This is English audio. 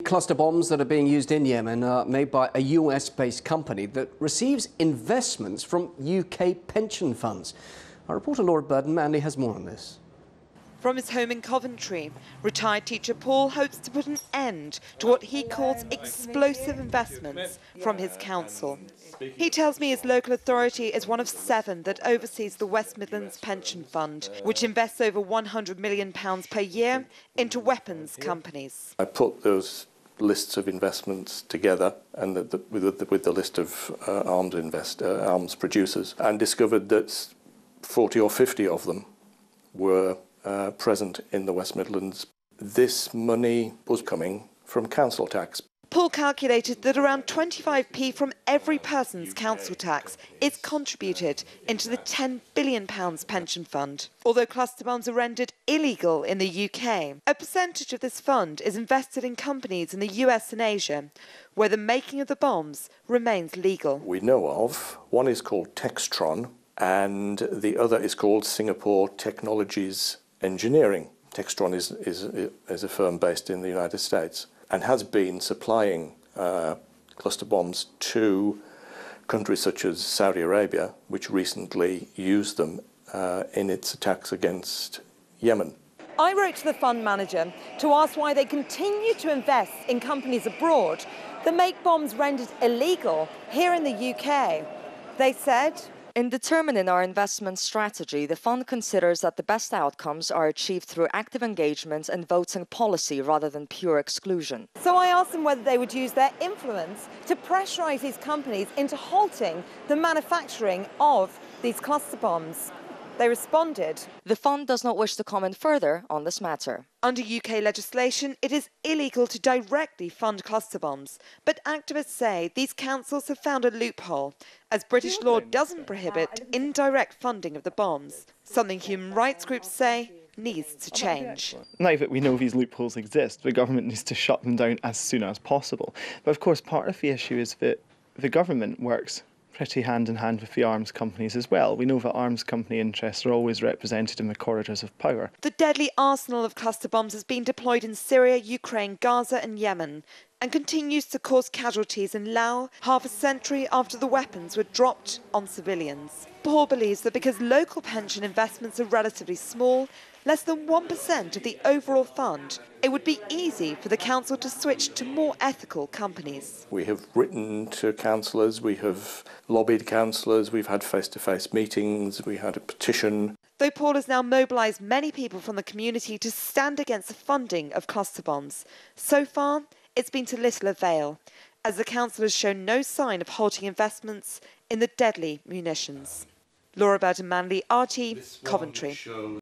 cluster bombs that are being used in Yemen are made by a US-based company that receives investments from UK pension funds. Our reporter Laura Burden-Manley has more on this. From his home in Coventry, retired teacher Paul hopes to put an end to what he calls explosive investments from his council. He tells me his local authority is one of 7 that oversees the West Midlands Pension Fund, which invests over £100 million per year into weapons companies. I put those lists of investments together and with the list of arms producers, and discovered that 40 or 50 of them were present in the West Midlands. This money was coming from council tax. Paul calculated that around 25p from every person's council tax is contributed into the £10 billion pension fund. Although cluster bombs are rendered illegal in the UK, a percentage of this fund is invested in companies in the US and Asia, where the making of the bombs remains legal. We know of. One is called Textron, and the other is called Singapore Technologies Engineering. Textron is a firm based in the United States and has been supplying cluster bombs to countries such as Saudi Arabia, which recently used them in its attacks against Yemen. I wrote to the fund manager to ask why they continue to invest in companies abroad that make bombs rendered illegal here in the UK. They said, "In determining our investment strategy, the fund considers that the best outcomes are achieved through active engagement and voting policy rather than pure exclusion." So I asked them whether they would use their influence to pressurise these companies into halting the manufacturing of these cluster bombs. They responded, "The fund does not wish to comment further on this matter." Under UK legislation, it is illegal to directly fund cluster bombs, but activists say these councils have found a loophole, as British law doesn't prohibit indirect funding of the bombs, something human rights groups say needs to change. Now that we know these loopholes exist, the government needs to shut them down as soon as possible. But of course, part of the issue is that the government works pretty hand in hand with the arms companies as well. We know that arms company interests are always represented in the corridors of power. The deadly arsenal of cluster bombs has been deployed in Syria, Ukraine, Gaza and Yemen, and continues to cause casualties in Laos half a century after the weapons were dropped on civilians. Paul believes that because local pension investments are relatively small, less than 1% of the overall fund, it would be easy for the council to switch to more ethical companies. We have written to councillors, we have lobbied councillors, we've had face-to-face meetings, we had a petition. Though Paul has now mobilised many people from the community to stand against the funding of cluster bombs, so far it's been to little avail, as the council has shown no sign of halting investments in the deadly munitions. Laura Burden-Manley, RT, Coventry.